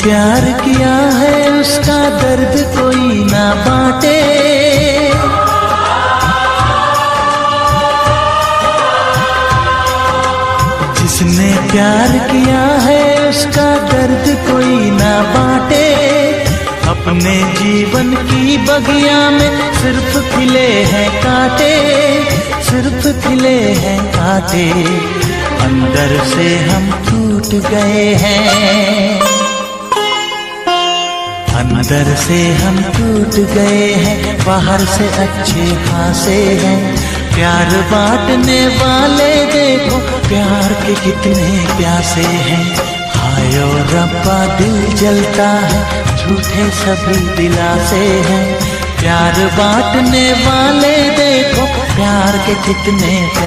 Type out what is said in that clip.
प्यार किया है उसका दर्द कोई ना बांटे। जिसने प्यार किया है उसका दर्द कोई ना बांटे। अपने जीवन की बगिया में सिर्फ खिले हैं कांटे, सिर्फ खिले हैं कांटे। अंदर से हम टूट गए हैं, अंदर से हम टूट गए हैं, बाहर से अच्छे खासे हैं। प्यार बांटने वाले देखो प्यार के कितने प्यासे हैं। हाय ओ रब्बा दिल जलता है, झूठे सभी दिलासे हैं। प्यार बांटने वाले देखो प्यार के कितने